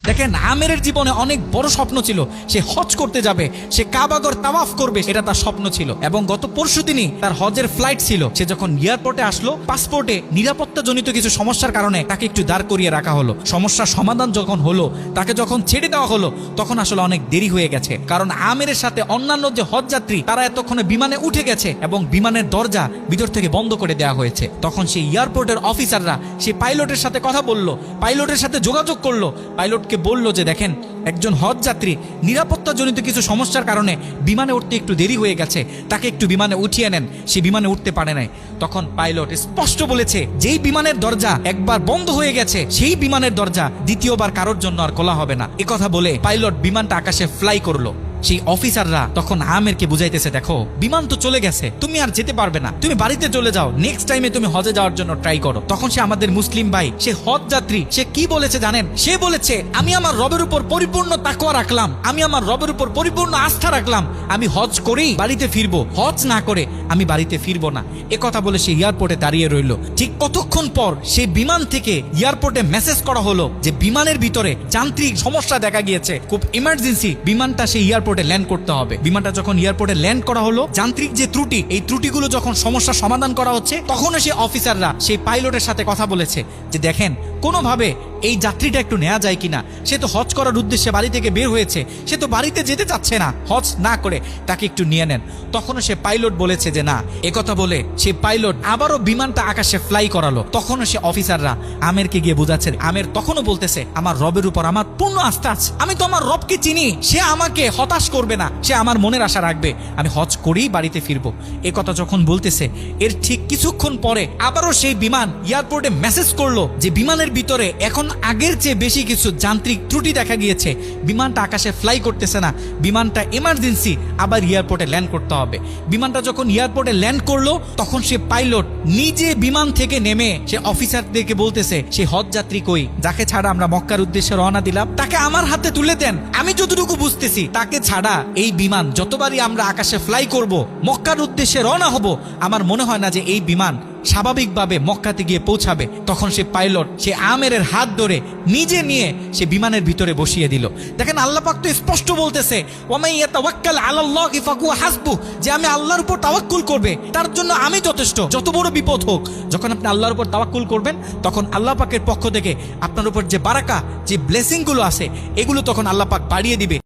দেখেন, আমেরের জীবনে অনেক বড় স্বপ্ন ছিল। সে হজ করতে যাবে, সে কাবাগর তাওয়াফ করবে, এটা তার স্বপ্ন ছিল। এবং গত পরশুদিনই তার হজের ফ্লাইট ছিল। সে যখন এয়ারপোর্টে আসলো, পাসপোর্টে নিরাপত্তাজনিত কিছু সমস্যার কারণে তাকে একটু দাঁড় করিয়ে রাখা হলো। সমস্যার সমাধান যখন হলো, তাকে যখন ছেড়ে দেওয়া হলো, তখন আসলে অনেক দেরি হয়ে গেছে। কারণ আমেরের সাথে অন্যান্য যে হজ যাত্রী, তারা এতক্ষণে বিমানে উঠে গেছে এবং বিমানের দরজা ভিতর থেকে বন্ধ করে দেওয়া হয়েছে। তখন সেই এয়ারপোর্টের অফিসাররা সেই পাইলটের সাথে কথা বললো, পাইলটের সাথে যোগাযোগ করলো, পাইলটকে বলল যে দেখেন, একজন হজ যাত্রী নিরাপত্তাজনিত কিছু সমস্যার কারণে বিমানে উঠতে একটু দেরি হয়ে গেছে, তাকে একটু বিমানে উঠিয়ে নেন। সে বিমানে উঠতে পারে নাই। তখন পাইলট স্পষ্ট বলেছে, যেই বিমানের দরজা একবার বন্ধ হয়ে গেছে, সেই বিমানের দরজা দ্বিতীয়বার কারোর জন্য আর খোলা হবে না। কথা বলে পাইলট বিমানটা আকাশে ফ্লাই করলো। সেই অফিসাররা তখন আমেরকে বুঝাইতেছে, দেখো বিমান তো চলে গেছে, তুমি আর যেতে পারবে না, তুমি বাড়িতে চলে যাও, নেক্সট টাইমে তুমি হজে যাওয়ার জন্য ট্রাই করো। তখন সে আমাদের মুসলিম ভাই, সে হজ যাত্রী, সে কি বলেছে জানেন? সে বলেছে, আমি আমার রবের উপর পরিপূর্ণ তাকওয়া রাখলাম, আমি আমার রবের উপর পরিপূর্ণ আস্থা রাখলাম, আমি হজ করেই বাড়িতে ফিরবো, হজ না করে আমি বাড়িতে ফিরবো না। কথা বলে সে এয়ারপোর্টে দাঁড়িয়ে রইল। ঠিক কতক্ষণ পর সেই বিমান থেকে এয়ারপোর্টে মেসেজ করা হলো যে বিমানের ভিতরে যান্ত্রিক সমস্যা দেখা গিয়েছে, খুব ইমার্জেন্সি, বিমানটা সেই এয়ারপোর্টে ল্যান্ড করতে হবে। বিমানটা যখন এয়ারপোর্টে ল্যান্ড করা হলো, যান্ত্রিক যে ত্রুটি, এই ত্রুটিগুলো যখন সমস্যা সমাধান করা হচ্ছে, তখন সেই অফিসাররা সেই পাইলটের সাথে কথা বলেছে যে দেখেন, কোনোভাবে এই যাত্রীটা একটু নেওয়া যায় কিনা। সে তো হজ করার উদ্দেশ্যে বাড়ি থেকে বের হয়েছে, সে তো বাড়িতে যেতে চাচ্ছে না, হজ না করে তাকে একটু নিয়ে নেন। তখনও সে পাইলট বলেছে যে না। কথা বলে সে পাইলট আবারও বিমানটা আকাশে ফ্লাই করালো। তখনও সে অফিসাররা আমেরকে গিয়ে বোঝাচ্ছে। আমের তখনও বলতেছে, আমার রবের উপর আমার পূর্ণ আস্থা আছে, আমি তো আমার রবকে চিনি, সে আমাকে হতাশ করবে না, সে আমার মনের আশা রাখবে, আমি হজ করেই বাড়িতে ফিরবো। কথা যখন বলতেছে, এর ঠিক কিছুক্ষণ পরে আবারও সেই বিমান এয়ারপোর্টে মেসেজ করলো যে বিমানের ভিতরে এখন আগের চেয়ে বেশি কিছু যান্ত্রিক ত্রুটি দেখা গিয়েছে, বিমানটা আকাশে ফ্লাই করতেছে না, বিমানটা এমার্জেন্সি, আবার এয়ারপোর্টে ল্যান্ড করতে হবে। বিমানটা যখন এয়ারপোর্টে ল্যান্ড করলো, তখন সে পাইলট নিজে বিমান থেকে নেমে সে অফিসারদেরকে বলতেছে, সে হজ যাত্রী কই, যাকে ছাড়া আমরা মক্কার উদ্দেশ্যে রওনা দিলাম, তাকে আমার হাতে তুলে দেন। আমি যতটুকু বুঝতেছি, তাকে ছাড়া এই বিমান যতবারই আমরা আকাশে ফ্লাই করব, মক্কার উদ্দেশ্যে রওনা হব, আমার মনে হয় না যে এই বিমান স্বাভাবিকভাবে মক্কাতে গিয়ে পৌঁছাবে। তখন সে পাইলট সে আমেরের হাত ধরে নিজে নিয়ে সে বিমানের ভিতরে বসিয়ে দিল। দেখেন, আল্লাহ পাক তো স্পষ্ট বলতেছে, ওয়ামাই ইয়াতাওয়াক্কাল আলাল্লাহি ফাহুয়া হাসবুহ, যে আমি আল্লাহর উপর তাওয়াক্কুল করবে, তার জন্য আমি যথেষ্ট, যত বড় বিপদ হোক। যখন আপনি আল্লাহর উপর তাওয়াক্কুল করবেন, তখন আল্লাহ পাকের পক্ষ থেকে আপনার উপর যে বারাকা, যে ব্লেসিং গুলো আছে, এগুলো তখন আল্লাহ পাক বাড়িয়ে দিবে।